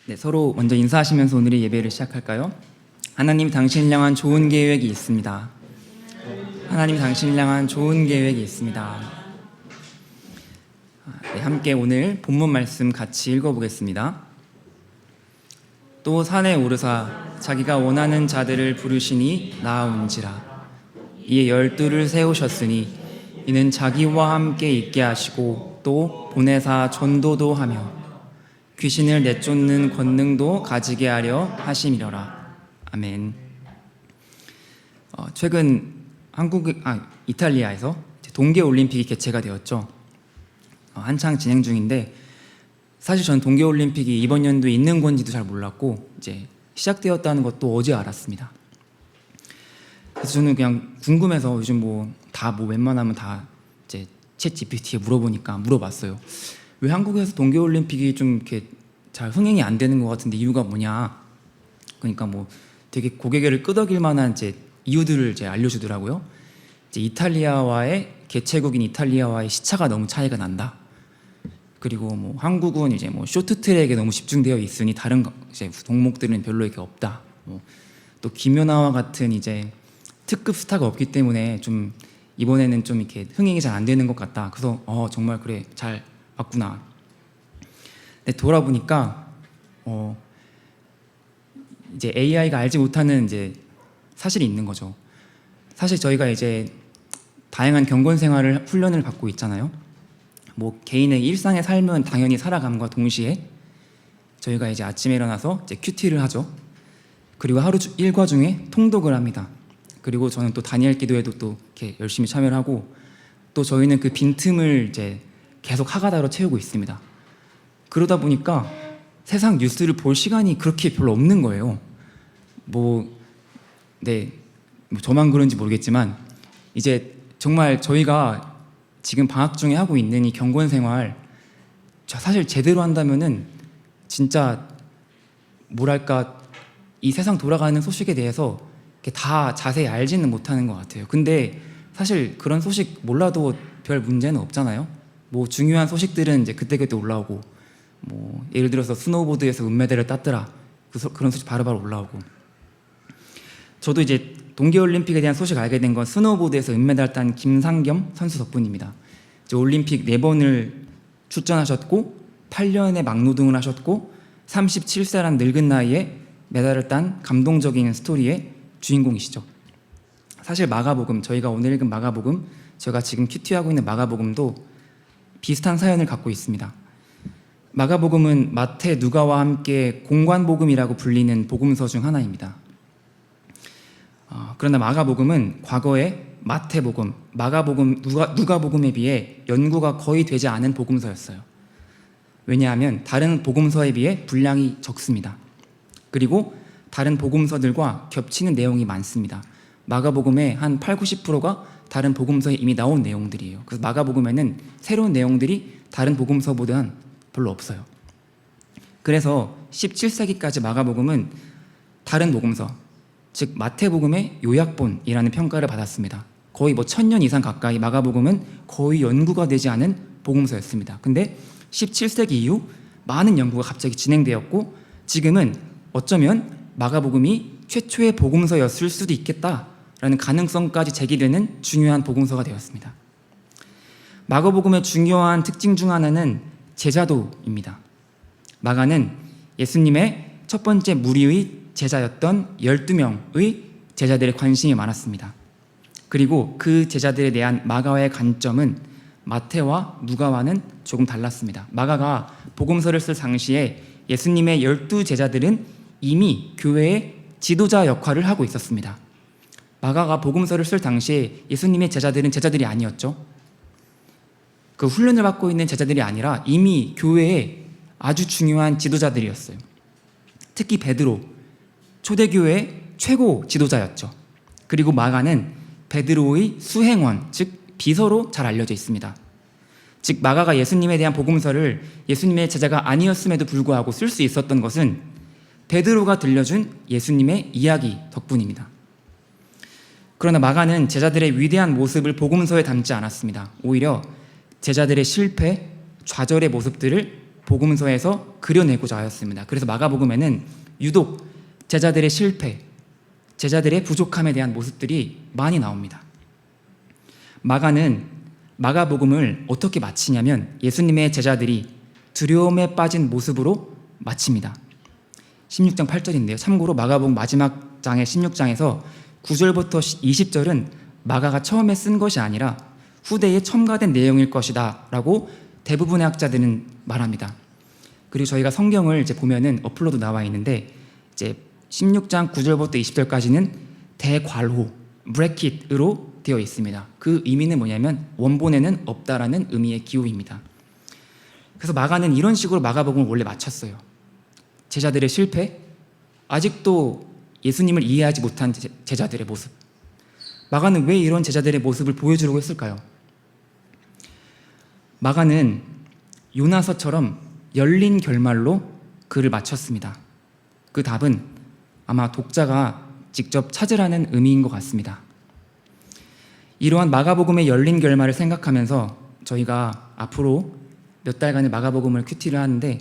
네, 서로 먼저 인사하시면서 오늘의 예배를 시작할까요? 하나님 당신을 향한 좋은 계획이 있습니다. 하나님 당신을 향한 좋은 계획이 있습니다. 네, 함께 오늘 본문 말씀 같이 읽어보겠습니다. 또 산에 오르사 자기가 원하는 자들을 부르시니 나아온지라. 이에 12를 세우셨으니 이는 자기와 함께 있게 하시고 또 보내사 전도도 하며 귀신을 내쫓는 권능도 가지게 하려 하심이로라. 아멘. 최근 이탈리아에서 동계올림픽이 개최가 되었죠. 한창 진행 중인데 사실 전 동계올림픽이 이번 연도에 있는 건지도 잘 몰랐고 이제 시작되었다는 것도 어제 알았습니다. 그래서 저는 그냥 궁금해서 요즘 웬만하면 다 이제 챗 GPT에 물어봤어요. 왜 한국에서 동계올림픽이 좀 이렇게 잘 흥행이 안 되는 것 같은데 이유가 뭐냐? 그러니까 되게 고개를 끄덕일 만한 이제 이유들을 이제 알려주더라고요. 이제 개최국인 이탈리아와의 시차가 너무 차이가 난다. 그리고 한국은 이제 쇼트트랙에 너무 집중되어 있으니 다른 이제 종목들은 별로 이렇게 없다. 또 김연아와 같은 이제 특급 스타가 없기 때문에 좀 이번에는 좀 이렇게 흥행이 잘 안 되는 것 같다. 그래서 정말 그래 잘 봤구나. 근데 돌아보니까 이제 AI가 알지 못하는 이제 사실이 있는 거죠. 사실 저희가 이제 다양한 경건 생활을 훈련을 받고 있잖아요. 개인의 일상의 삶은 당연히 살아감과 동시에 저희가 이제 아침에 일어나서 이제 큐티를 하죠. 그리고 하루 일과 중에 통독을 합니다. 그리고 저는 또 다니엘 기도회도 또 이렇게 열심히 참여를 하고 또 저희는 그 빈틈을 이제 계속 하가다로 채우고 있습니다. 그러다 보니까 세상 뉴스를 볼 시간이 그렇게 별로 없는 거예요. 저만 그런지 모르겠지만 이제 정말 저희가 지금 방학 중에 하고 있는 이 경건 생활 사실 제대로 한다면은 진짜 이 세상 돌아가는 소식에 대해서 다 자세히 알지는 못하는 것 같아요. 근데 사실 그런 소식 몰라도 별 문제는 없잖아요. 중요한 소식들은 이제 그때그때 올라오고 예를 들어서 스노우보드에서 은메달을 땄더라. 그런 소식 바로바로 올라오고. 저도 이제 동계올림픽에 대한 소식 알게 된 건 스노우보드에서 은메달 딴 김상겸 선수 덕분입니다. 이제 올림픽 4번을 출전하셨고 8년의 막노동을 하셨고 37세란 늙은 나이에 메달을 딴 감동적인 스토리의 주인공이시죠. 사실 저희가 오늘 읽은 마가복음, 제가 지금 큐티하고 있는 마가복음도 비슷한 사연을 갖고 있습니다. 마가복음은 마태, 누가와 함께 공관복음이라고 불리는 복음서 중 하나입니다. 그러나 마가복음은 과거에 마태복음, 마가복음, 누가복음에 비해 연구가 거의 되지 않은 복음서였어요. 왜냐하면 다른 복음서에 비해 분량이 적습니다. 그리고 다른 복음서들과 겹치는 내용이 많습니다. 마가복음의 한 80~90%가 다른 복음서에 이미 나온 내용들이에요. 그래서 마가복음에는 새로운 내용들이 다른 복음서보다는 별로 없어요. 그래서 17세기까지 마가복음은 다른 복음서, 즉 마태복음의 요약본이라는 평가를 받았습니다. 거의 1000년 이상 가까이 마가복음은 거의 연구가 되지 않은 복음서였습니다. 근데 17세기 이후 많은 연구가 갑자기 진행되었고 지금은 어쩌면 마가복음이 최초의 복음서였을 수도 있겠다라는 가능성까지 제기되는 중요한 복음서가 되었습니다. 마가복음의 중요한 특징 중 하나는 제자도입니다. 마가는 예수님의 첫 번째 무리의 제자였던 12명의 제자들의 관심이 많았습니다. 그리고 그 제자들에 대한 마가의 관점은 마태와 누가와는 조금 달랐습니다. 마가가 복음서를 쓸 당시에 예수님의 12제자들은 이미 교회의 지도자 역할을 하고 있었습니다. 마가가 복음서를 쓸 당시에 예수님의 제자들은 제자들이 아니었죠. 그 훈련을 받고 있는 제자들이 아니라 이미 교회의 아주 중요한 지도자들이었어요. 특히 베드로, 초대교회의 최고 지도자였죠. 그리고 마가는 베드로의 수행원, 즉 비서로 잘 알려져 있습니다. 즉 마가가 예수님에 대한 복음서를 예수님의 제자가 아니었음에도 불구하고 쓸 수 있었던 것은 베드로가 들려준 예수님의 이야기 덕분입니다. 그러나 마가는 제자들의 위대한 모습을 복음서에 담지 않았습니다. 오히려 제자들의 실패, 좌절의 모습들을 복음서에서 그려내고자 하였습니다. 그래서 마가복음에는 유독 제자들의 실패, 제자들의 부족함에 대한 모습들이 많이 나옵니다. 마가는 마가복음을 어떻게 마치냐면 예수님의 제자들이 두려움에 빠진 모습으로 마칩니다. 16장 8절인데요. 참고로 마가복음 마지막 장의 16장에서 9절부터 20절은 마가가 처음에 쓴 것이 아니라 후대에 첨가된 내용일 것이다 라고 대부분의 학자들은 말합니다. 그리고 저희가 성경을 이제 보면은 어플로도 나와 있는데 이제 16장 9절부터 20절까지는 대괄호, 브래킷으로 되어 있습니다. 그 의미는 뭐냐면 원본에는 없다라는 의미의 기호입니다. 그래서 마가는 이런 식으로 마가복음을 원래 마쳤어요. 제자들의 실패, 아직도 예수님을 이해하지 못한 제자들의 모습. 마가는 왜 이런 제자들의 모습을 보여주려고 했을까요? 마가는 요나서처럼 열린 결말로 글을 마쳤습니다. 그 답은 아마 독자가 직접 찾으라는 의미인 것 같습니다. 이러한 마가복음의 열린 결말을 생각하면서 저희가 앞으로 몇 달간의 마가복음을 큐티를 하는데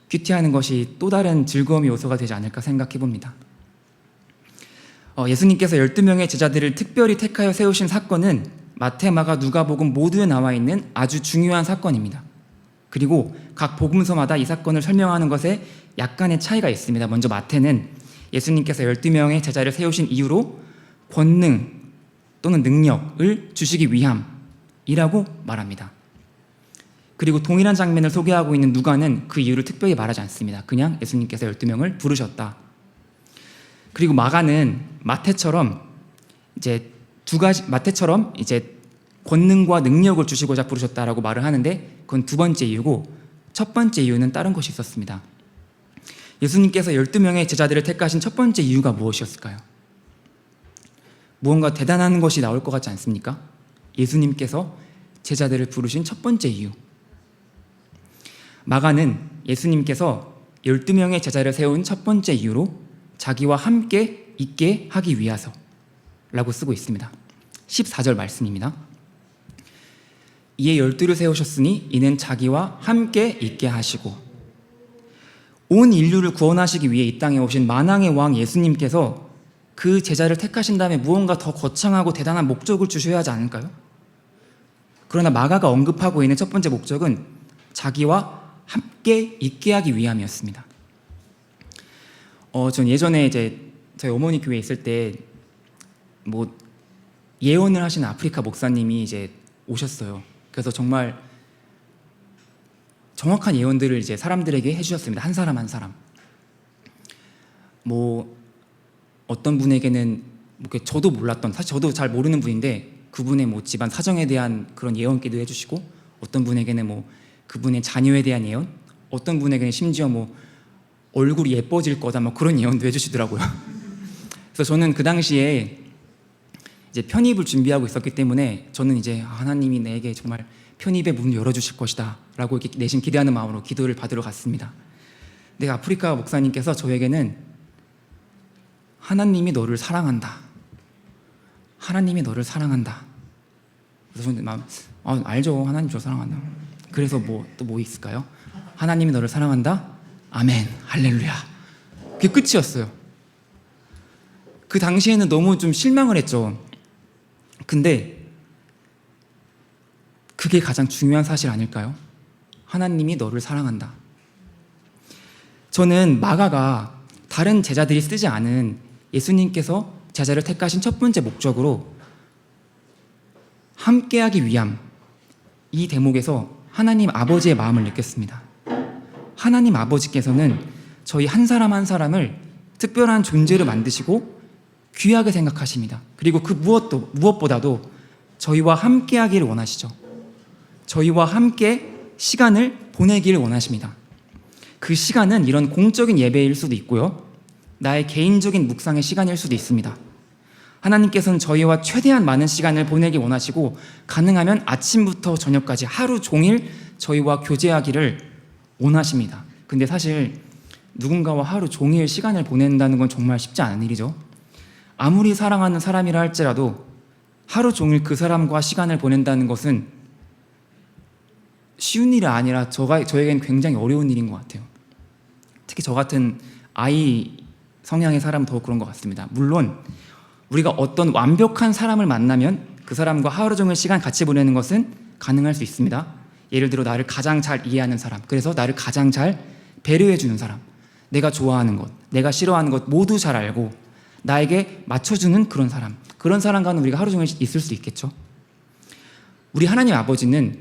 큐티하는 것이 또 다른 즐거움의 요소가 되지 않을까 생각해 봅니다. 예수님께서 12명의 제자들을 특별히 택하여 세우신 사건은 마태, 마가, 누가복음 모두에 나와 있는 아주 중요한 사건입니다. 그리고 각 복음서마다 이 사건을 설명하는 것에 약간의 차이가 있습니다. 먼저 마태는 예수님께서 12명의 제자를 세우신 이유로 권능 또는 능력을 주시기 위함이라고 말합니다. 그리고 동일한 장면을 소개하고 있는 누가는 그 이유를 특별히 말하지 않습니다. 그냥 예수님께서 12명을 부르셨다. 그리고 마가는 마태처럼 이제 권능과 능력을 주시고자 부르셨다라고 말을 하는데 그건 두 번째 이유고 첫 번째 이유는 다른 것이 있었습니다. 예수님께서 12명의 제자들을 택하신 첫 번째 이유가 무엇이었을까요? 무언가 대단한 것이 나올 것 같지 않습니까? 예수님께서 제자들을 부르신 첫 번째 이유. 마가는 예수님께서 12명의 제자를 세운 첫 번째 이유로 자기와 함께 있게 하기 위해서라고 쓰고 있습니다. 14절 말씀입니다. 이에 12를 세우셨으니 이는 자기와 함께 있게 하시고 온 인류를 구원하시기 위해 이 땅에 오신 만왕의 왕 예수님께서 그 제자를 택하신 다음에 무언가 더 거창하고 대단한 목적을 주셔야 하지 않을까요? 그러나 마가가 언급하고 있는 첫 번째 목적은 자기와 함께 있게 하기 위함이었습니다. 전 예전에 이제 저희 어머니 교회에 있을 때 뭐 예언을 하시는 아프리카 목사님이 이제 오셨어요. 그래서 정말 정확한 예언들을 이제 사람들에게 해주셨습니다. 한 사람 한 사람. 뭐 어떤 분에게는 저도 몰랐던, 사실 저도 잘 모르는 분인데 그분의 뭐 집안 사정에 대한 그런 예언기도 해주시고 어떤 분에게는 뭐 그분의 자녀에 대한 예언, 어떤 분에게는 심지어 뭐 얼굴이 예뻐질 거다 뭐 그런 예언도 해주시더라고요. 그래서 저는 그 당시에 이제 편입을 준비하고 있었기 때문에 저는 이제 하나님이 내게 정말 편입의 문을 열어주실 것이다 라고 이렇게 내심 기대하는 마음으로 기도를 받으러 갔습니다. 근데 아프리카 목사님께서 저에게는 하나님이 너를 사랑한다. 하나님이 너를 사랑한다. 그래서 저는 막 알죠. 하나님 저 사랑한다. 그래서 또 뭐 있을까요? 하나님이 너를 사랑한다. 아멘. 할렐루야. 그게 끝이었어요. 그 당시에는 너무 좀 실망을 했죠. 근데 그게 가장 중요한 사실 아닐까요? 하나님이 너를 사랑한다. 저는 마가가 다른 제자들이 쓰지 않은 예수님께서 제자를 택하신 첫 번째 목적으로 함께하기 위함, 이 대목에서 하나님 아버지의 마음을 느꼈습니다. 하나님 아버지께서는 저희 한 사람 한 사람을 특별한 존재로 만드시고 귀하게 생각하십니다. 그리고 그 무엇보다도 저희와 함께하기를 원하시죠. 저희와 함께 시간을 보내기를 원하십니다. 그 시간은 이런 공적인 예배일 수도 있고요. 나의 개인적인 묵상의 시간일 수도 있습니다. 하나님께서는 저희와 최대한 많은 시간을 보내기 원하시고 가능하면 아침부터 저녁까지 하루 종일 저희와 교제하기를 원하십니다. 근데 사실 누군가와 하루 종일 시간을 보낸다는 건 정말 쉽지 않은 일이죠. 아무리 사랑하는 사람이라 할지라도 하루 종일 그 사람과 시간을 보낸다는 것은 쉬운 일이 아니라 저에게는 굉장히 어려운 일인 것 같아요. 특히 저 같은 I 성향의 사람은 더 그런 것 같습니다. 물론 우리가 어떤 완벽한 사람을 만나면 그 사람과 하루 종일 시간 같이 보내는 것은 가능할 수 있습니다. 예를 들어 나를 가장 잘 이해하는 사람, 그래서 나를 가장 잘 배려해주는 사람, 내가 좋아하는 것, 내가 싫어하는 것 모두 잘 알고 나에게 맞춰주는 그런 사람과는 우리가 하루 종일 있을 수 있겠죠. 우리 하나님 아버지는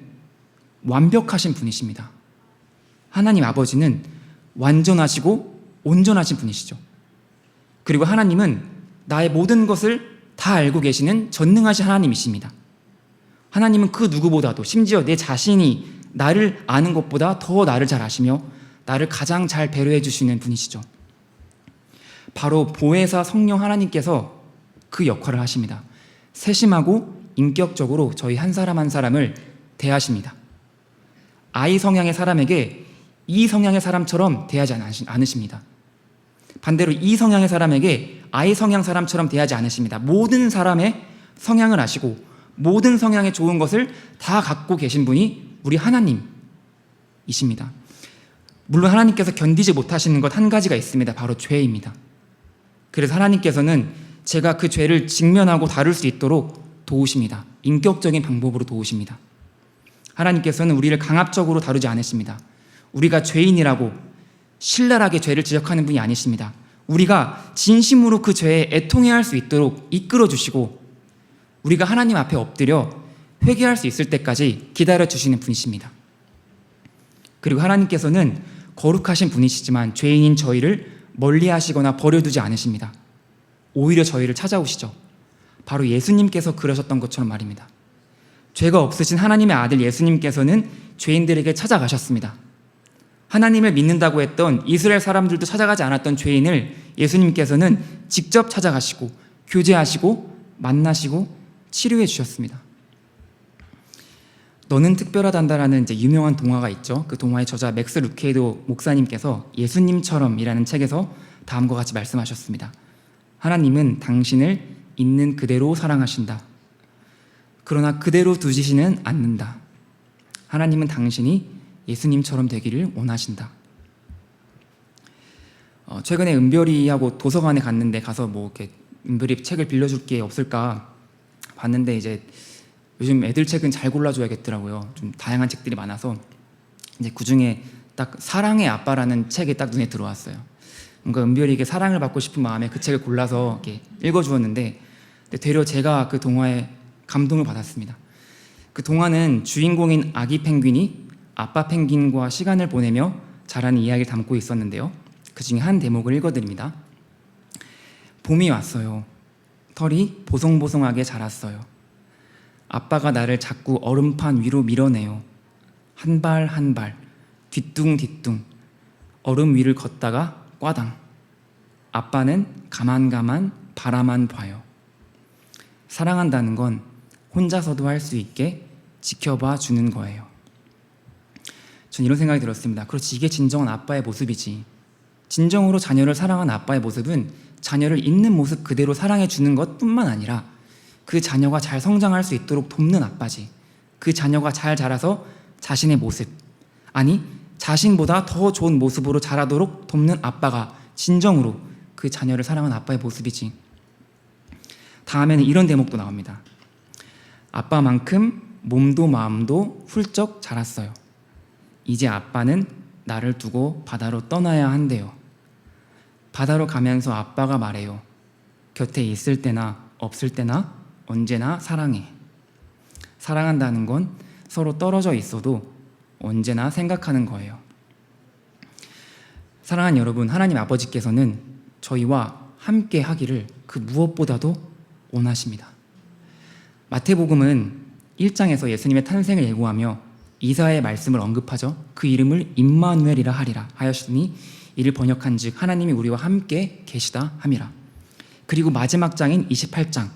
완벽하신 분이십니다. 하나님 아버지는 완전하시고 온전하신 분이시죠. 그리고 하나님은 나의 모든 것을 다 알고 계시는 전능하신 하나님이십니다. 하나님은 그 누구보다도, 심지어 내 자신이 나를 아는 것보다 더 나를 잘 아시며 나를 가장 잘 배려해 주시는 분이시죠. 바로 보혜사 성령 하나님께서 그 역할을 하십니다. 세심하고 인격적으로 저희 한 사람 한 사람을 대하십니다. I 성향의 사람에게 E 성향의 사람처럼 대하지 않으십니다. 반대로 E 성향의 사람에게 I 성향 사람처럼 대하지 않으십니다. 모든 사람의 성향을 아시고 모든 성향의 좋은 것을 다 갖고 계신 분이 우리 하나님이십니다. 물론 하나님께서 견디지 못하시는 것 한 가지가 있습니다. 바로 죄입니다. 그래서 하나님께서는 제가 그 죄를 직면하고 다룰 수 있도록 도우십니다. 인격적인 방법으로 도우십니다. 하나님께서는 우리를 강압적으로 다루지 않으십니다. 우리가 죄인이라고 신랄하게 죄를 지적하는 분이 아니십니다. 우리가 진심으로 그 죄에 애통해야 할 수 있도록 이끌어 주시고 우리가 하나님 앞에 엎드려 회개할 수 있을 때까지 기다려 주시는 분이십니다. 그리고 하나님께서는 거룩하신 분이시지만 죄인인 저희를 멀리하시거나 버려두지 않으십니다. 오히려 저희를 찾아오시죠. 바로 예수님께서 그러셨던 것처럼 말입니다. 죄가 없으신 하나님의 아들 예수님께서는 죄인들에게 찾아가셨습니다. 하나님을 믿는다고 했던 이스라엘 사람들도 찾아가지 않았던 죄인을 예수님께서는 직접 찾아가시고 교제하시고 만나시고 치료해 주셨습니다. 너는 특별하단다라는 이제 유명한 동화가 있죠. 그 동화의 저자 맥스 루케이도 목사님께서 예수님처럼이라는 책에서 다음과 같이 말씀하셨습니다. 하나님은 당신을 있는 그대로 사랑하신다. 그러나 그대로 두시지는 않는다. 하나님은 당신이 예수님처럼 되기를 원하신다. 최근에 은별이하고 도서관에 갔는데 가서 뭐 이렇게 은별이 책을 빌려줄 게 없을까 봤는데 이제 요즘 애들 책은 잘 골라줘야겠더라고요. 좀 다양한 책들이 많아서 이제 그 중에 딱 사랑의 아빠라는 책이 딱 눈에 들어왔어요. 뭔가 은별이에게 사랑을 받고 싶은 마음에 그 책을 골라서 이렇게 읽어주었는데 되려 제가 그 동화에 감동을 받았습니다. 그 동화는 주인공인 아기 펭귄이 아빠 펭귄과 시간을 보내며 자라는 이야기를 담고 있었는데요. 그 중에 한 대목을 읽어드립니다. 봄이 왔어요. 털이 보송보송하게 자랐어요. 아빠가 나를 자꾸 얼음판 위로 밀어내요. 한 발 한 발, 뒤뚱뒤뚱, 얼음 위를 걷다가 꽈당. 아빠는 가만가만 바라만 봐요. 사랑한다는 건 혼자서도 할 수 있게 지켜봐 주는 거예요. 전 이런 생각이 들었습니다. 그렇지, 이게 진정한 아빠의 모습이지. 진정으로 자녀를 사랑하는 아빠의 모습은 자녀를 있는 모습 그대로 사랑해 주는 것뿐만 아니라 그 자녀가 잘 성장할 수 있도록 돕는 아빠지. 그 자녀가 잘 자라서 자신의 모습, 아니 자신보다 더 좋은 모습으로 자라도록 돕는 아빠가 진정으로 그 자녀를 사랑하는 아빠의 모습이지. 다음에는 이런 대목도 나옵니다. 아빠만큼 몸도 마음도 훌쩍 자랐어요. 이제 아빠는 나를 두고 바다로 떠나야 한대요. 바다로 가면서 아빠가 말해요. 곁에 있을 때나 없을 때나 언제나 사랑해. 사랑한다는 건 서로 떨어져 있어도 언제나 생각하는 거예요. 사랑하는 여러분, 하나님 아버지께서는 저희와 함께 하기를 그 무엇보다도 원하십니다. 마태복음은 1장에서 예수님의 탄생을 예고하며 이사야의 말씀을 언급하죠. 그 이름을 임마누엘이라 하리라 하였으니 이를 번역한즉 하나님이 우리와 함께 계시다 함이라. 그리고 마지막 장인 28장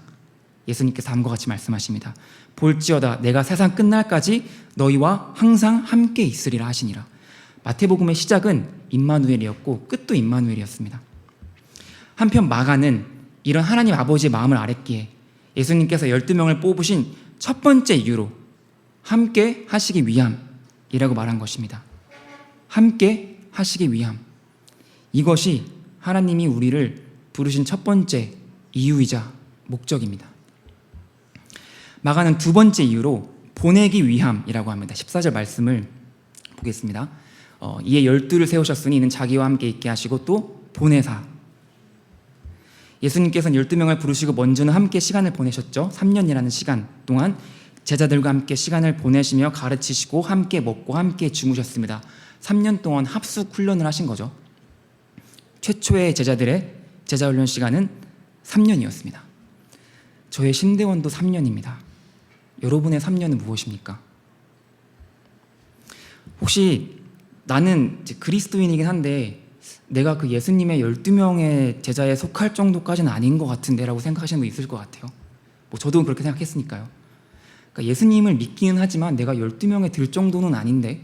예수님께서 다음과 같이 말씀하십니다. 볼지어다 내가 세상 끝날까지 너희와 항상 함께 있으리라 하시니라. 마태복음의 시작은 임마누엘이었고 끝도 임마누엘이었습니다. 한편 마가는 이런 하나님 아버지의 마음을 알았기에 예수님께서 12명을 뽑으신 첫 번째 이유로 함께 하시기 위함 이라고 말한 것입니다. 함께 하시기 위함. 이것이 하나님이 우리를 부르신 첫 번째 이유이자 목적입니다. 마가는 두 번째 이유로 보내기 위함이라고 합니다. 14절 말씀을 보겠습니다. 이에 12를 세우셨으니 이는 자기와 함께 있게 하시고 또 보내사. 예수님께서는 12명을 부르시고 먼저는 함께 시간을 보내셨죠. 3년이라는 시간 동안 제자들과 함께 시간을 보내시며 가르치시고 함께 먹고 함께 주무셨습니다. 3년 동안 합숙 훈련을 하신 거죠. 최초의 제자들의 제자훈련 시간은 3년이었습니다. 저의 신대원도 3년입니다. 여러분의 3년은 무엇입니까? 혹시 나는 그리스도인이긴 한데 내가 그 예수님의 12명의 제자에 속할 정도까지는 아닌 것 같은데 라고 생각하시는 분 있을 것 같아요. 저도 그렇게 생각했으니까요. 그러니까 예수님을 믿기는 하지만 내가 12명에 들 정도는 아닌데,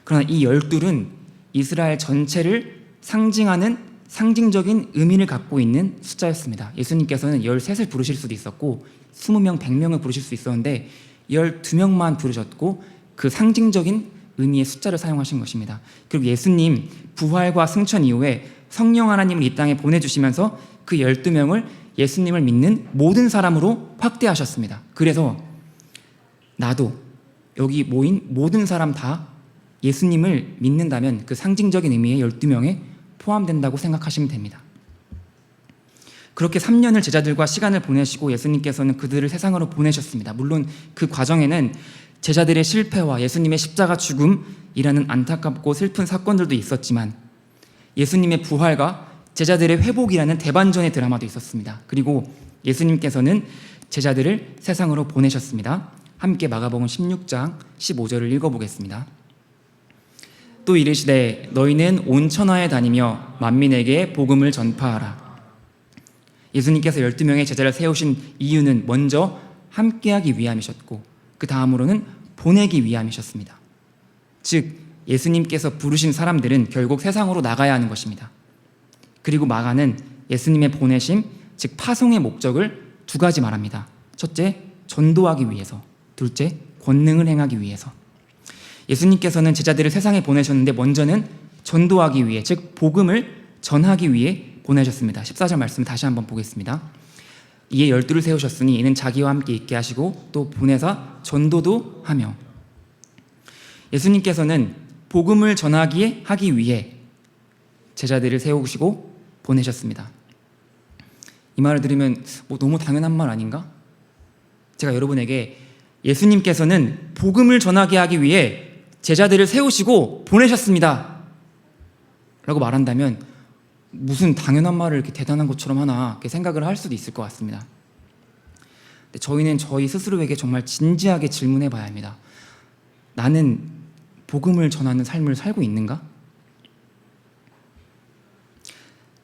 그러나 이 12은 이스라엘 전체를 상징하는 상징적인 의미를 갖고 있는 숫자였습니다. 예수님께서는 13을 부르실 수도 있었고 20명, 100명을 부르실 수 있었는데 12명만 부르셨고 그 상징적인 의미의 숫자를 사용하신 것입니다. 그리고 예수님 부활과 승천 이후에 성령 하나님을 이 땅에 보내주시면서 그 12명을 예수님을 믿는 모든 사람으로 확대하셨습니다. 그래서 나도 여기 모인 모든 사람 다 예수님을 믿는다면 그 상징적인 의미의 12명에 포함된다고 생각하시면 됩니다. 그렇게 3년을 제자들과 시간을 보내시고 예수님께서는 그들을 세상으로 보내셨습니다. 물론 그 과정에는 제자들의 실패와 예수님의 십자가 죽음이라는 안타깝고 슬픈 사건들도 있었지만 예수님의 부활과 제자들의 회복이라는 대반전의 드라마도 있었습니다. 그리고 예수님께서는 제자들을 세상으로 보내셨습니다. 함께 마가복음 16장 15절을 읽어보겠습니다. 또 이르시되 너희는 온 천하에 다니며 만민에게 복음을 전파하라. 예수님께서 12명의 제자를 세우신 이유는 먼저 함께하기 위함이셨고 그 다음으로는 보내기 위함이셨습니다. 즉 예수님께서 부르신 사람들은 결국 세상으로 나가야 하는 것입니다. 그리고 마가는 예수님의 보내심, 즉 파송의 목적을 두 가지 말합니다. 첫째, 전도하기 위해서. 둘째, 권능을 행하기 위해서. 예수님께서는 제자들을 세상에 보내셨는데 먼저는 전도하기 위해, 즉 복음을 전하기 위해 보내셨습니다. 14절 말씀 다시 한번 보겠습니다. 이에 12를 세우셨으니 이는 자기와 함께 있게 하시고 또 보내사 전도도 하며. 예수님께서는 복음을 전하기 하기 위해 제자들을 세우시고 보내셨습니다. 이 말을 들으면 너무 당연한 말 아닌가? 제가 여러분에게 예수님께서는 복음을 전하게 하기 위해 제자들을 세우시고 보내셨습니다 라고 말한다면 무슨 당연한 말을 이렇게 대단한 것처럼 하나 이렇게 생각을 할 수도 있을 것 같습니다. 근데 저희는 저희 스스로에게 정말 진지하게 질문해 봐야 합니다. 나는 복음을 전하는 삶을 살고 있는가?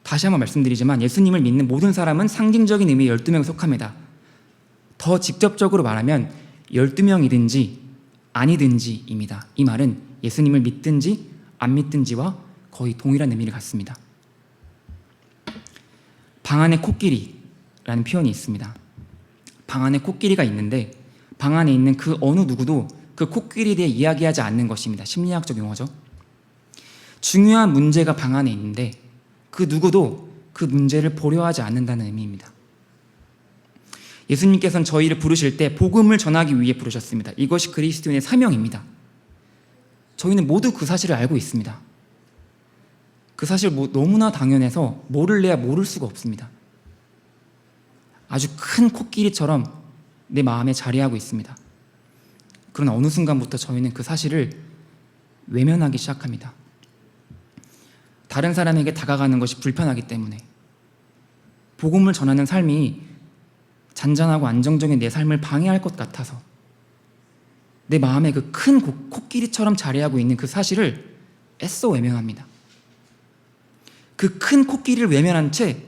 다시 한번 말씀드리지만 예수님을 믿는 모든 사람은 상징적인 의미의 12명에 속합니다. 더 직접적으로 말하면 12명이든지 아니든지입니다. 이 말은 예수님을 믿든지 안 믿든지와 거의 동일한 의미를 갖습니다. 방 안에 코끼리라는 표현이 있습니다. 방 안에 코끼리가 있는데 방 안에 있는 그 어느 누구도 그 코끼리에 대해 이야기하지 않는 것입니다. 심리학적 용어죠. 중요한 문제가 방 안에 있는데 그 누구도 그 문제를 보려 하지 않는다는 의미입니다. 예수님께서는 저희를 부르실 때 복음을 전하기 위해 부르셨습니다. 이것이 그리스도인의 사명입니다. 저희는 모두 그 사실을 알고 있습니다. 그 사실 너무나 당연해서 모를래야 모를 수가 없습니다. 아주 큰 코끼리처럼 내 마음에 자리하고 있습니다. 그러나 어느 순간부터 저희는 그 사실을 외면하기 시작합니다. 다른 사람에게 다가가는 것이 불편하기 때문에, 복음을 전하는 삶이 잔잔하고 안정적인 내 삶을 방해할 것 같아서 내 마음에 그 큰 코끼리처럼 자리하고 있는 그 사실을 애써 외면합니다. 그 큰 코끼리를 외면한 채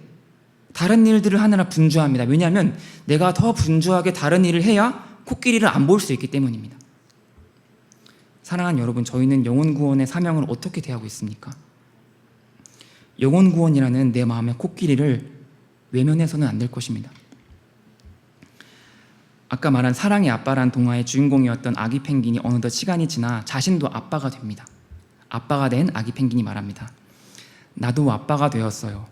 다른 일들을 하느라 분주합니다. 왜냐하면 내가 더 분주하게 다른 일을 해야 코끼리를 안 볼 수 있기 때문입니다. 사랑하는 여러분, 저희는 영혼구원의 사명을 어떻게 대하고 있습니까? 영혼구원이라는 내 마음의 코끼리를 외면해서는 안 될 것입니다. 아까 말한 사랑의 아빠란 동화의 주인공이었던 아기 펭귄이 어느덧 시간이 지나 자신도 아빠가 됩니다. 아빠가 된 아기 펭귄이 말합니다. 나도 아빠가 되었어요.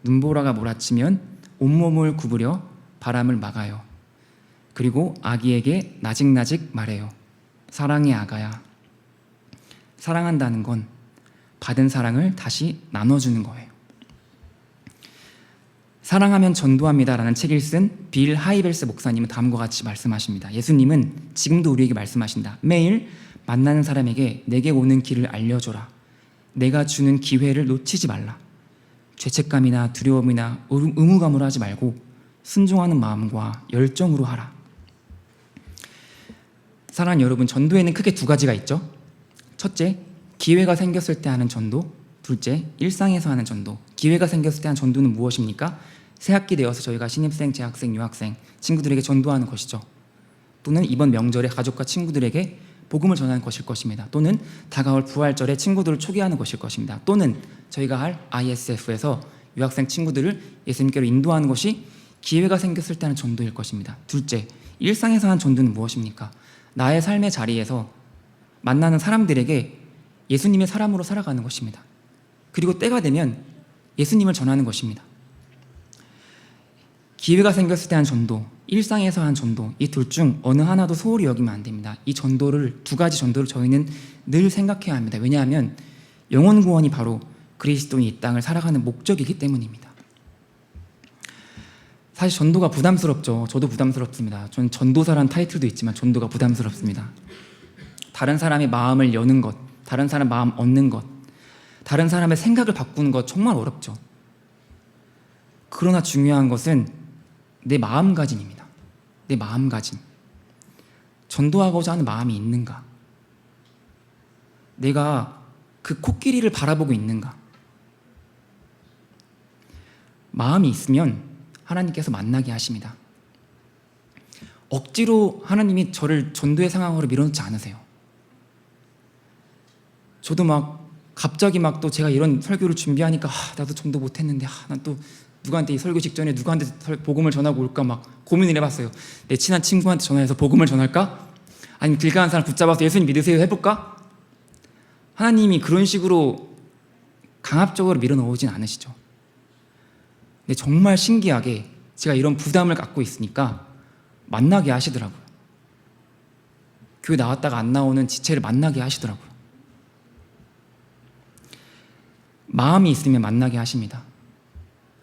눈보라가 몰아치면 온몸을 구부려 바람을 막아요. 그리고 아기에게 나직나직 말해요. 사랑의 아가야. 사랑한다는 건 받은 사랑을 다시 나눠주는 거예요. 사랑하면 전도합니다라는 책을 쓴 빌 하이벨스 목사님은 다음과 같이 말씀하십니다. 예수님은 지금도 우리에게 말씀하신다. 매일 만나는 사람에게 내게 오는 길을 알려줘라. 내가 주는 기회를 놓치지 말라. 죄책감이나 두려움이나 의무감으로 하지 말고 순종하는 마음과 열정으로 하라. 사랑하는 여러분, 전도에는 크게 두 가지가 있죠. 첫째, 기회가 생겼을 때 하는 전도. 둘째, 일상에서 하는 전도. 기회가 생겼을 때 하는 전도는 무엇입니까? 새학기 되어서 저희가 신입생, 재학생, 유학생, 친구들에게 전도하는 것이죠. 또는 이번 명절에 가족과 친구들에게 복음을 전하는 것일 것입니다. 또는 다가올 부활절에 친구들을 초기하는 것일 것입니다. 또는 저희가 할 ISF에서 유학생 친구들을 예수님께로 인도하는 것이 기회가 생겼을 때 하는 전도일 것입니다. 둘째, 일상에서 하는 전도는 무엇입니까? 나의 삶의 자리에서 만나는 사람들에게 예수님의 사람으로 살아가는 것입니다. 그리고 때가 되면 예수님을 전하는 것입니다. 기회가 생겼을 때 한 전도, 일상에서 한 전도, 이 둘 중 어느 하나도 소홀히 여기면 안 됩니다. 이 전도를, 두 가지 전도를 저희는 늘 생각해야 합니다. 왜냐하면 영혼 구원이 바로 그리스도인이 이 땅을 살아가는 목적이기 때문입니다. 사실 전도가 부담스럽죠. 저도 부담스럽습니다. 저는 전도사라는 타이틀도 있지만 전도가 부담스럽습니다. 다른 사람의 마음을 여는 것, 다른 사람 마음 얻는 것, 다른 사람의 생각을 바꾸는 것 정말 어렵죠. 그러나 중요한 것은 내 마음가짐입니다. 내 마음가짐. 전도하고자 하는 마음이 있는가? 내가 그 코끼리를 바라보고 있는가? 마음이 있으면 하나님께서 만나게 하십니다. 억지로 하나님이 저를 전도의 상황으로 밀어넣지 않으세요. 저도 갑자기 또 제가 이런 설교를 준비하니까 나도 전도 못했는데 난 또 누구한테 이 설교 직전에 누구한테 복음을 전하고 올까 고민을 해봤어요. 내 친한 친구한테 전화해서 복음을 전할까? 아니면 길 가는 사람 붙잡아서 예수님 믿으세요 해볼까? 하나님이 그런 식으로 강압적으로 밀어넣으진 않으시죠. 근데 정말 신기하게 제가 이런 부담을 갖고 있으니까 만나게 하시더라고요. 교회 나왔다가 안 나오는 지체를 만나게 하시더라고요. 마음이 있으면 만나게 하십니다.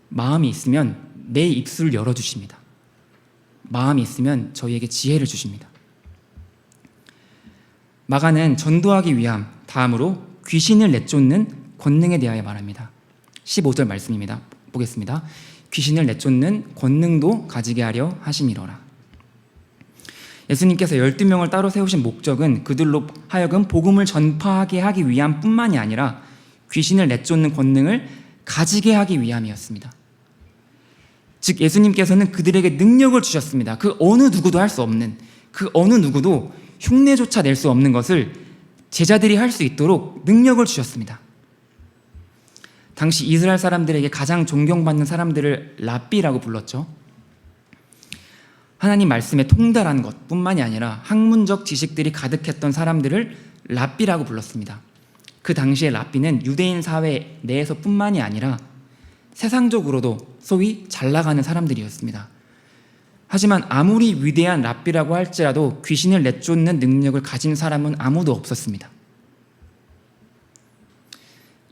마음이 있으면 내 입술을 열어주십니다. 마음이 있으면 저희에게 지혜를 주십니다. 마가는 전도하기 위함, 다음으로 귀신을 내쫓는 권능에 대하여 말합니다. 15절 말씀입니다. 보겠습니다. 귀신을 내쫓는 권능도 가지게 하려 하심이로라. 예수님께서 12명을 따로 세우신 목적은 그들로 하여금 복음을 전파하게 하기 위함 뿐만이 아니라 귀신을 내쫓는 권능을 가지게 하기 위함이었습니다. 즉 예수님께서는 그들에게 능력을 주셨습니다. 그 어느 누구도 할 수 없는, 그 어느 누구도 흉내조차 낼 수 없는 것을 제자들이 할 수 있도록 능력을 주셨습니다. 당시 이스라엘 사람들에게 가장 존경받는 사람들을 랍비라고 불렀죠. 하나님 말씀에 통달한 것뿐만이 아니라 학문적 지식들이 가득했던 사람들을 랍비라고 불렀습니다. 그 당시의 랍비는 유대인 사회 내에서뿐만이 아니라 세상적으로도 소위 잘 나가는 사람들이었습니다. 하지만 아무리 위대한 랍비라고 할지라도 귀신을 내쫓는 능력을 가진 사람은 아무도 없었습니다.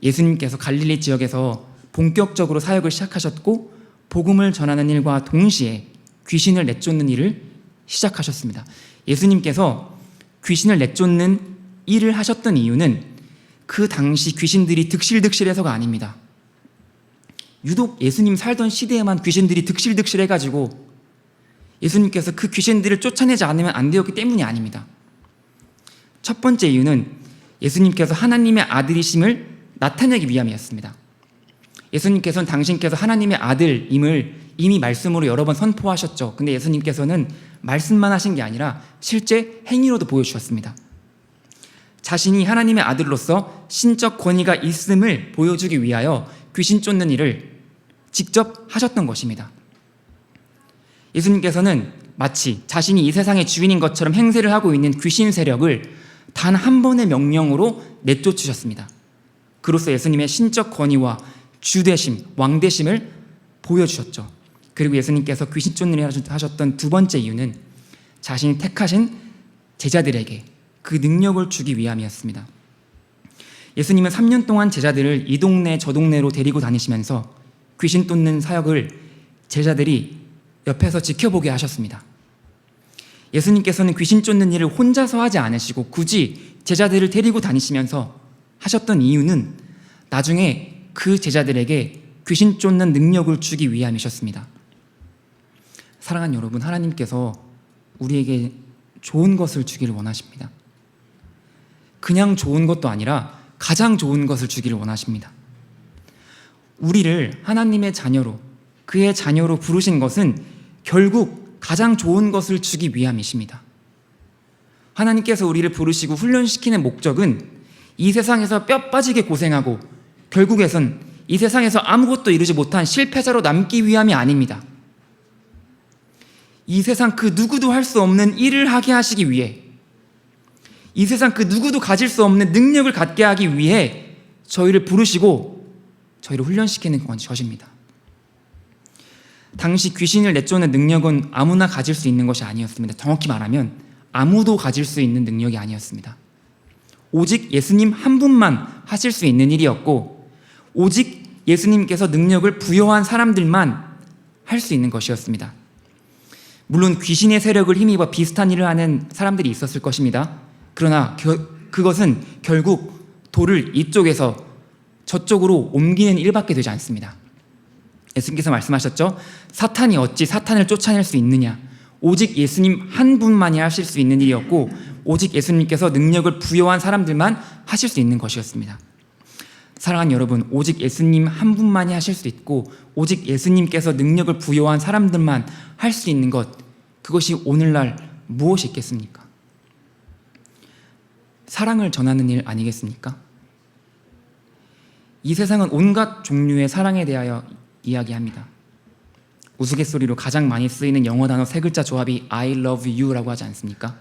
예수님께서 갈릴리 지역에서 본격적으로 사역을 시작하셨고 복음을 전하는 일과 동시에 귀신을 내쫓는 일을 시작하셨습니다. 예수님께서 귀신을 내쫓는 일을 하셨던 이유는 그 당시 귀신들이 득실득실해서가 아닙니다. 유독 예수님 살던 시대에만 귀신들이 득실득실해가지고 예수님께서 그 귀신들을 쫓아내지 않으면 안 되었기 때문이 아닙니다. 첫 번째 이유는 예수님께서 하나님의 아들이심을 나타내기 위함이었습니다. 예수님께서는 당신께서 하나님의 아들임을 이미 말씀으로 여러 번 선포하셨죠. 근데 예수님께서는 말씀만 하신 게 아니라 실제 행위로도 보여주셨습니다. 자신이 하나님의 아들로서 신적 권위가 있음을 보여주기 위하여 귀신 쫓는 일을 직접 하셨던 것입니다. 예수님께서는 마치 자신이 이 세상의 주인인 것처럼 행세를 하고 있는 귀신 세력을 단 한 번의 명령으로 내쫓으셨습니다. 그로써 예수님의 신적 권위와 주되심, 왕되심을 보여주셨죠. 그리고 예수님께서 귀신 쫓는 일을 하셨던 두 번째 이유는 자신이 택하신 제자들에게 그 능력을 주기 위함이었습니다. 예수님은 3년 동안 제자들을 이 동네 저 동네로 데리고 다니시면서 귀신 쫓는 사역을 제자들이 옆에서 지켜보게 하셨습니다. 예수님께서는 귀신 쫓는 일을 혼자서 하지 않으시고 굳이 제자들을 데리고 다니시면서 하셨던 이유는 나중에 그 제자들에게 귀신 쫓는 능력을 주기 위함이셨습니다. 사랑하는 여러분, 하나님께서 우리에게 좋은 것을 주기를 원하십니다. 그냥 좋은 것도 아니라 가장 좋은 것을 주기를 원하십니다. 우리를 하나님의 자녀로, 그의 자녀로 부르신 것은 결국 가장 좋은 것을 주기 위함이십니다. 하나님께서 우리를 부르시고 훈련시키는 목적은 이 세상에서 뼈 빠지게 고생하고 결국에선 이 세상에서 아무것도 이루지 못한 실패자로 남기 위함이 아닙니다. 이 세상 그 누구도 할 수 없는 일을 하게 하시기 위해, 이 세상 그 누구도 가질 수 없는 능력을 갖게 하기 위해 저희를 부르시고 저희를 훈련시키는 것입니다. 당시 귀신을 내쫓는 능력은 아무나 가질 수 있는 것이 아니었습니다. 정확히 말하면 아무도 가질 수 있는 능력이 아니었습니다. 오직 예수님 한 분만 하실 수 있는 일이었고, 오직 예수님께서 능력을 부여한 사람들만 할 수 있는 것이었습니다. 물론 귀신의 세력을 힘입어 비슷한 일을 하는 사람들이 있었을 것입니다. 그러나 그것은 결국 돌을 이쪽에서 저쪽으로 옮기는 일밖에 되지 않습니다. 예수님께서 말씀하셨죠. 사탄이 어찌 사탄을 쫓아낼 수 있느냐. 오직 예수님 한 분만이 하실 수 있는 일이었고, 오직 예수님께서 능력을 부여한 사람들만 하실 수 있는 것이었습니다. 사랑하는 여러분, 오직 예수님 한 분만이 하실 수 있고 오직 예수님께서 능력을 부여한 사람들만 할 수 있는 것, 그것이 오늘날 무엇이 있겠습니까? 사랑을 전하는 일 아니겠습니까? 이 세상은 온갖 종류의 사랑에 대하여 이야기합니다. 우스갯소리로 가장 많이 쓰이는 영어 단어 세 글자 조합이 I love you라고 하지 않습니까?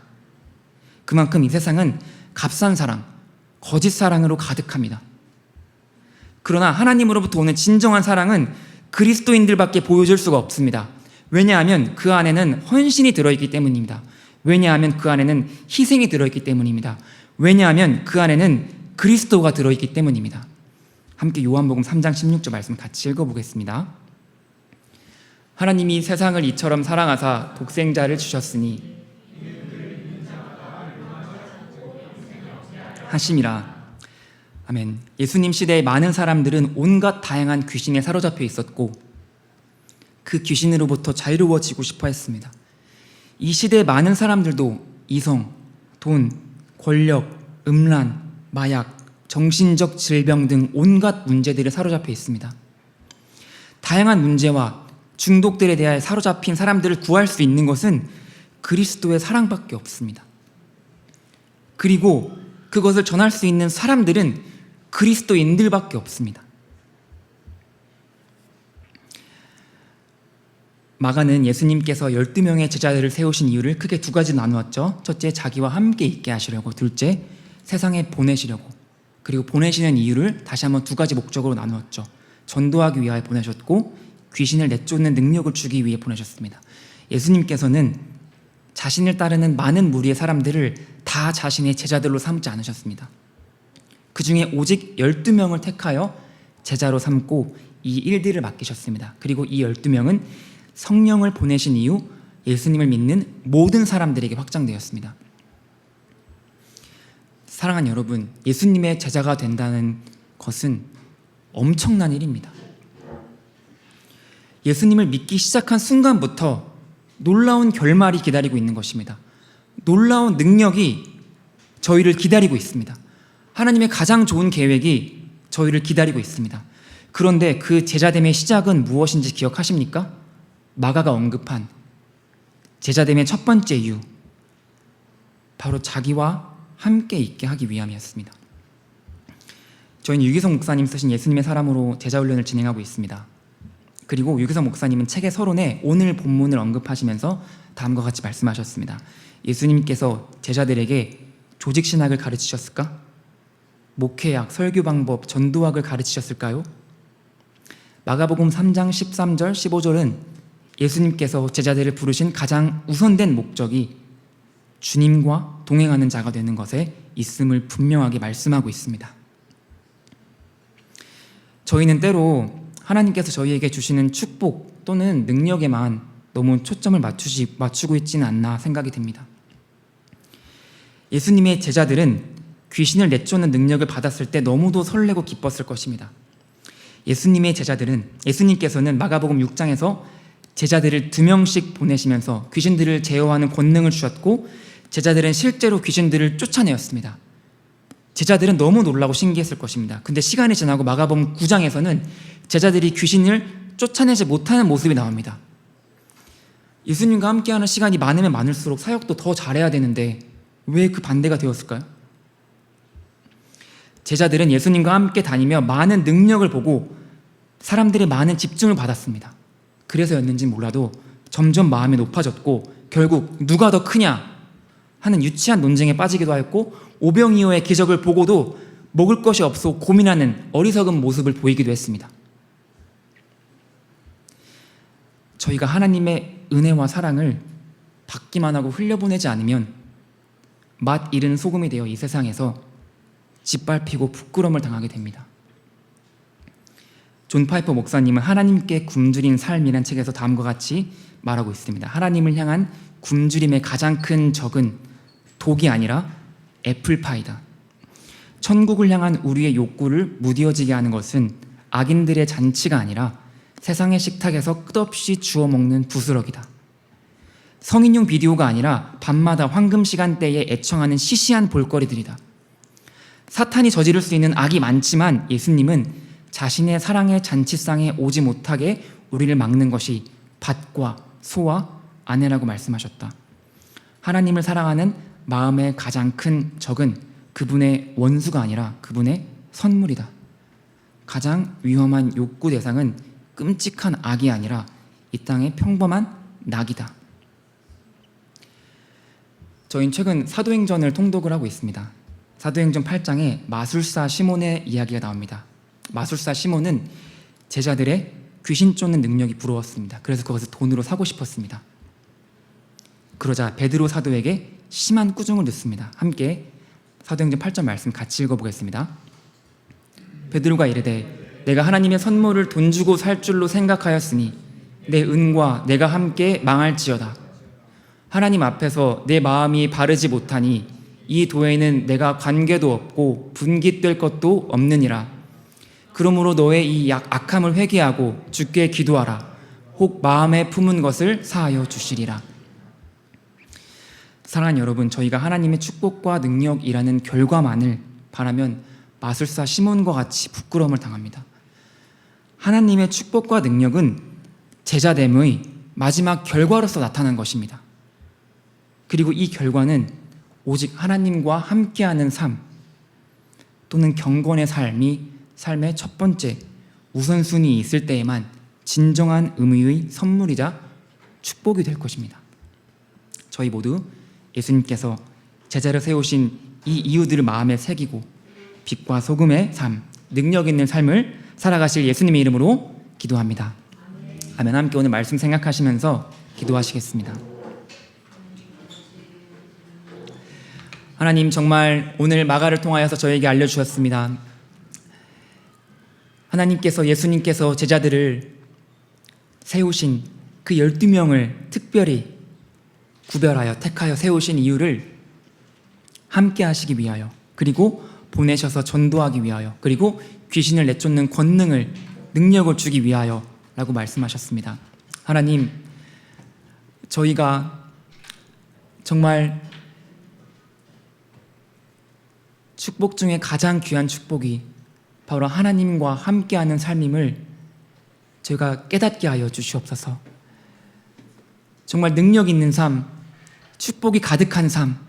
그만큼 이 세상은 값싼 사랑, 거짓 사랑으로 가득합니다. 그러나 하나님으로부터 오는 진정한 사랑은 그리스도인들밖에 보여줄 수가 없습니다. 왜냐하면 그 안에는 헌신이 들어있기 때문입니다. 왜냐하면 그 안에는 희생이 들어있기 때문입니다. 왜냐하면 그 안에는 그리스도가 들어있기 때문입니다. 함께 요한복음 3장 16절 말씀 같이 읽어보겠습니다. 하나님이 세상을 이처럼 사랑하사 독생자를 주셨으니 하심이라. 아멘. 예수님 시대의 많은 사람들은 온갖 다양한 귀신에 사로잡혀 있었고 그 귀신으로부터 자유로워지고 싶어 했습니다. 이 시대의 많은 사람들도 이성, 돈, 권력, 음란, 마약, 정신적 질병 등 온갖 문제들에 사로잡혀 있습니다. 다양한 문제와 중독들에 대해 사로잡힌 사람들을 구할 수 있는 것은 그리스도의 사랑밖에 없습니다. 그리고 그것을 전할 수 있는 사람들은 그리스도인들밖에 없습니다. 마가는 예수님께서 12명의 제자들을 세우신 이유를 크게 두 가지 나누었죠. 첫째, 자기와 함께 있게 하시려고. 둘째, 세상에 보내시려고. 그리고 보내시는 이유를 다시 한번 두 가지 목적으로 나누었죠. 전도하기 위하여 보내셨고 귀신을 내쫓는 능력을 주기 위해 보내셨습니다. 예수님께서는 자신을 따르는 많은 무리의 사람들을 다 자신의 제자들로 삼지 않으셨습니다. 그 중에 오직 12명을 택하여 제자로 삼고 이 일들을 맡기셨습니다. 그리고 이 12명은 성령을 보내신 이후 예수님을 믿는 모든 사람들에게 확장되었습니다. 사랑하는 여러분, 예수님의 제자가 된다는 것은 엄청난 일입니다. 예수님을 믿기 시작한 순간부터 놀라운 결말이 기다리고 있는 것입니다. 놀라운 능력이 저희를 기다리고 있습니다. 하나님의 가장 좋은 계획이 저희를 기다리고 있습니다. 그런데 그 제자됨의 시작은 무엇인지 기억하십니까? 마가가 언급한 제자됨의 첫 번째 이유, 바로 자기와 함께 있게 하기 위함이었습니다. 저희는 유기성 목사님 쓰신 예수님의 사람으로 제자훈련을 진행하고 있습니다. 그리고 유교성 목사님은 책의 서론에 오늘 본문을 언급하시면서 다음과 같이 말씀하셨습니다. 예수님께서 제자들에게 조직신학을 가르치셨을까? 목회학, 설교 방법, 전도학을 가르치셨을까요? 마가복음 3장 13절, 15절은 예수님께서 제자들을 부르신 가장 우선된 목적이 주님과 동행하는 자가 되는 것에 있음을 분명하게 말씀하고 있습니다. 저희는 때로 하나님께서 저희에게 주시는 축복 또는 능력에만 너무 초점을 맞추고 있지는 않나 생각이 듭니다. 예수님의 제자들은 귀신을 내쫓는 능력을 받았을 때 너무도 설레고 기뻤을 것입니다. 예수님께서는 마가복음 6장에서 제자들을 2명씩 보내시면서 귀신들을 제어하는 권능을 주셨고 제자들은 실제로 귀신들을 쫓아내었습니다. 제자들은 너무 놀라고 신기했을 것입니다. 근데 시간이 지나고 마가복음 9장에서는 제자들이 귀신을 쫓아내지 못하는 모습이 나옵니다. 예수님과 함께하는 시간이 많으면 많을수록 사역도 더 잘해야 되는데 왜 그 반대가 되었을까요? 제자들은 예수님과 함께 다니며 많은 능력을 보고 사람들의 많은 집중을 받았습니다. 그래서였는지 몰라도 점점 마음이 높아졌고 결국 누가 더 크냐 하는 유치한 논쟁에 빠지기도 하였고 오병이어의 기적을 보고도 먹을 것이 없어 고민하는 어리석은 모습을 보이기도 했습니다. 저희가 하나님의 은혜와 사랑을 받기만 하고 흘려보내지 않으면 맛 잃은 소금이 되어 이 세상에서 짓밟히고 부끄러움을 당하게 됩니다. 존 파이퍼 목사님은 하나님께 굶주린 삶이라는 책에서 다음과 같이 말하고 있습니다. 하나님을 향한 굶주림의 가장 큰 적은 독이 아니라 애플파이다. 천국을 향한 우리의 욕구를 무뎌지게 하는 것은 악인들의 잔치가 아니라 세상의 식탁에서 끝없이 주워 먹는 부스러기다. 성인용 비디오가 아니라 밤마다 황금 시간대에 애청하는 시시한 볼거리들이다. 사탄이 저지를 수 있는 악이 많지만 예수님은 자신의 사랑의 잔치상에 오지 못하게 우리를 막는 것이 밭과 소와 아내라고 말씀하셨다. 하나님을 사랑하는 마음의 가장 큰 적은 그분의 원수가 아니라 그분의 선물이다. 가장 위험한 욕구 대상은 끔찍한 악이 아니라 이 땅의 평범한 낙이다. 저희는 최근 사도행전을 통독을 하고 있습니다. 사도행전 8장에 마술사 시몬의 이야기가 나옵니다. 마술사 시몬은 제자들의 귀신 쫓는 능력이 부러웠습니다. 그래서 그것을 돈으로 사고 싶었습니다. 그러자 베드로 사도에게 심한 꾸중을 듣습니다. 함께 사도행전 8장 말씀 같이 읽어보겠습니다. 베드로가 이르되 내가 하나님의 선물을 돈 주고 살 줄로 생각하였으니 내 은과 내가 함께 망할지어다. 하나님 앞에서 내 마음이 바르지 못하니 이 도에는 내가 관계도 없고 분깃될 것도 없느니라. 그러므로 너의 이 악함을 회개하고 주께 기도하라. 혹 마음에 품은 것을 사하여 주시리라. 사랑하는 여러분, 저희가 하나님의 축복과 능력이라는 결과만을 바라면 마술사 시몬과 같이 부끄러움을 당합니다. 하나님의 축복과 능력은 제자됨의 마지막 결과로서 나타난 것입니다. 그리고 이 결과는 오직 하나님과 함께하는 삶 또는 경건의 삶의 첫 번째 우선순위 있을 때에만 진정한 의미의 선물이자 축복이 될 것입니다. 저희 모두 예수님께서 제자를 세우신 이 이유들을 마음에 새기고 빛과 소금의 삶, 능력 있는 삶을 살아가실 예수님의 이름으로 기도합니다. 아멘. 함께 오늘 말씀 생각하시면서 기도하시겠습니다. 하나님, 정말 오늘 마가를 통하여서 저에게 알려주셨습니다. 하나님께서, 예수님께서 제자들을 세우신 그 12명을 특별히 구별하여 택하여 세우신 이유를 함께 하시기 위하여, 그리고 보내셔서 전도하기 위하여, 그리고 귀신을 내쫓는 권능을, 능력을 주기 위하여 라고 말씀하셨습니다. 하나님, 저희가 정말 축복 중에 가장 귀한 축복이 바로 하나님과 함께하는 삶임을 저희가 깨닫게 하여 주시옵소서. 정말 능력 있는 삶, 축복이 가득한 삶,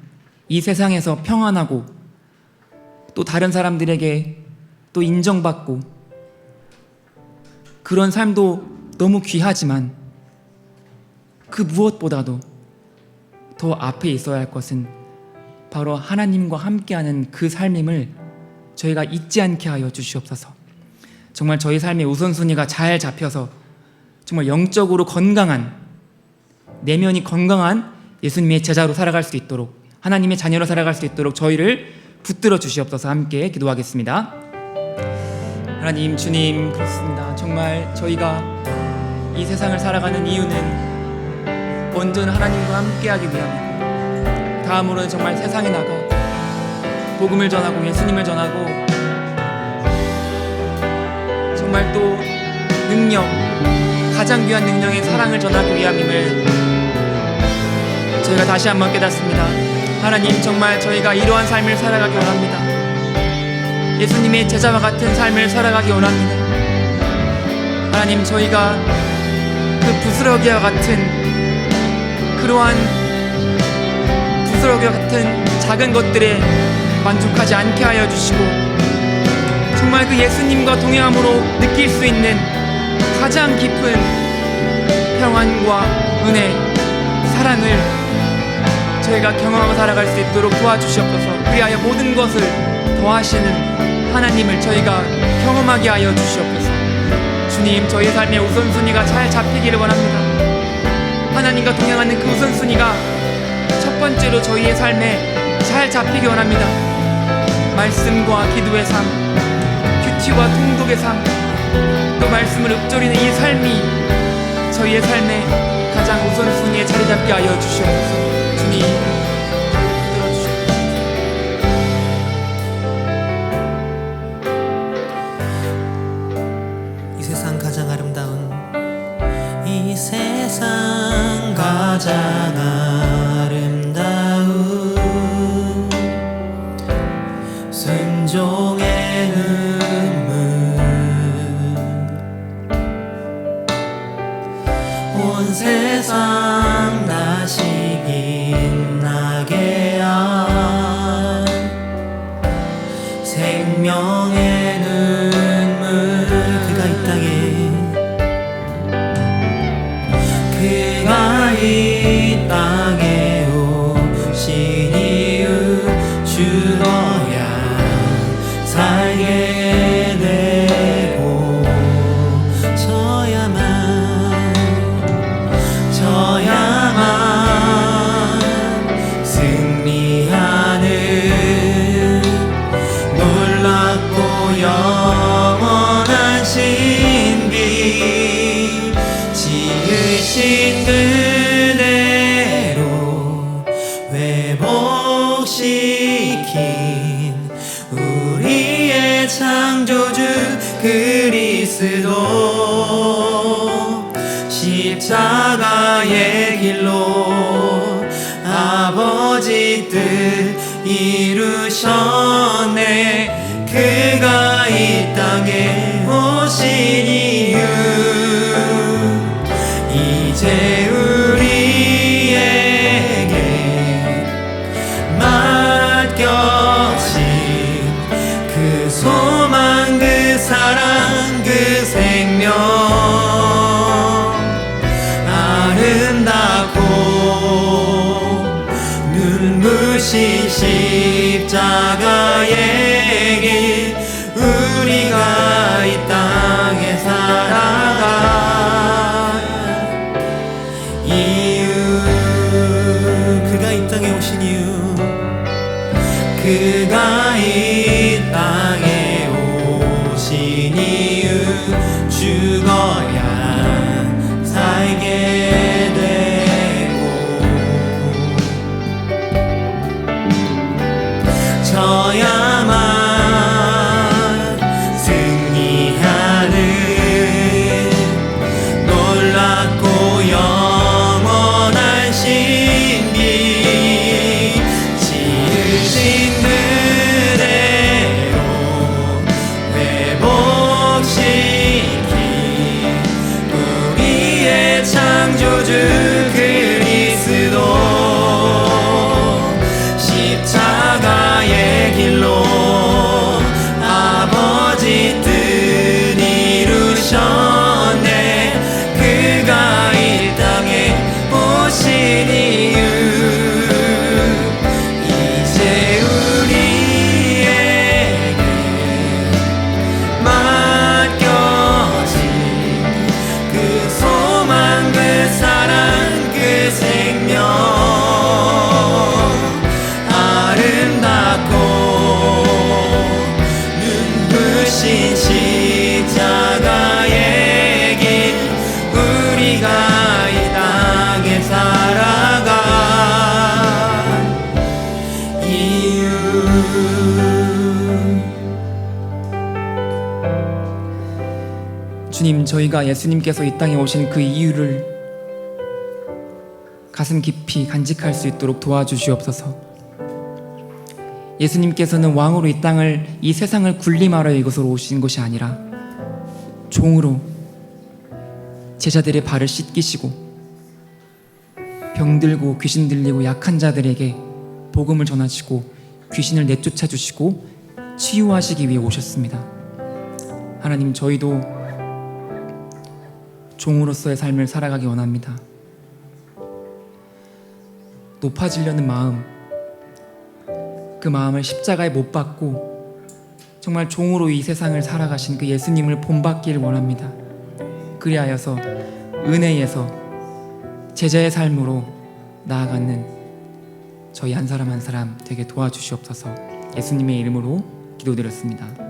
이 세상에서 평안하고 또 다른 사람들에게 또 인정받고 그런 삶도 너무 귀하지만 그 무엇보다도 더 앞에 있어야 할 것은 바로 하나님과 함께하는 그 삶임을 저희가 잊지 않게 하여 주시옵소서. 정말 저희 삶의 우선순위가 잘 잡혀서 정말 영적으로 건강한, 내면이 건강한 예수님의 제자로 살아갈 수 있도록, 하나님의 자녀로 살아갈 수 있도록 저희를 붙들어 주시옵소서. 함께 기도하겠습니다. 하나님, 주님, 그렇습니다. 정말 저희가 이 세상을 살아가는 이유는 먼저는 하나님과 함께하기 위함이고, 다음으로는 정말 세상에 나가 복음을 전하고 예수님을 전하고, 정말 또 능력, 가장 귀한 능력인 사랑을 전하기 위함임을 저희가 다시 한번 깨닫습니다. 하나님, 정말 저희가 이러한 삶을 살아가기 원합니다. 예수님의 제자와 같은 삶을 살아가기 원합니다. 하나님, 저희가 그 부스러기와 같은 그러한 부스러기와 같은 작은 것들에 만족하지 않게 하여 주시고, 정말 그 예수님과 동행함으로 느낄 수 있는 가장 깊은 평안과 은혜, 사랑을 저희가 경험하고 살아갈 수 있도록 도와주시옵소서. 그리하여 모든 것을 더하시는 하나님을 저희가 경험하게 하여 주시옵소서. 주님, 저희 삶의 우선순위가 잘 잡히기를 원합니다. 하나님과 동행하는 그 우선순위가 첫 번째로 저희의 삶에 잘 잡히기 원합니다. 말씀과 기도의 삶, 큐티와 통독의 삶, 또 말씀을 읊조리는 이 삶이 저희의 삶에 가장 우선순위에 자리 잡게 하여 주시옵소서. 주님, 들어주시옵소서. 이 세상 가장 아름다운, 이 세상 가장 아름다운 순종의 눈물, 온 세상 다시 빛나게 한 생명의 눈물. 그가 이 땅에, 그가 이 땅에 오신 이유, 죽어야 살게 되고, 져야만 승리하는 놀랍고 영원한 신비, 지으신 그대로 회복시킨 우리의 창조주 그리스도, 십자가의 길로 아버지 뜻 이루셨네. 그가 이 땅에 오신 이유, 이제 우리에게 맡겨진 그 소망, 그 사랑, 그 생명, 아름답고 눈부신 십자가의 길, 우리가 이 땅에 살아갈 이유, 그가 이 땅에 오신 이유, 그가 이 땅에 오신 이유, 죽어야 살게 되고, 져야만 승리하는 놀랍고 영원한 신비, 지으신 그대로 회복시킨 우리의 창조주 주님, 저희가 예수님께서 이 땅에 오신 그 이유를 가슴 깊이 간직할 수 있도록 도와주시옵소서. 예수님께서는 왕으로 이 세상을 군림하러 이곳으로 오신 것이 아니라 종으로 제자들의 발을 씻기시고 병들고 귀신 들리고 약한 자들에게 복음을 전하시고 귀신을 내쫓아 주시고 치유하시기 위해 오셨습니다. 하나님, 저희도 종으로서의 삶을 살아가기 원합니다. 높아지려는 마음, 그 마음을 십자가에 못 박고 정말 종으로 이 세상을 살아가신 그 예수님을 본받기를 원합니다. 그리하여서 은혜에서 제자의 삶으로 나아가는 저희 한 사람 한 사람 되게 도와주시옵소서. 예수님의 이름으로 기도드렸습니다.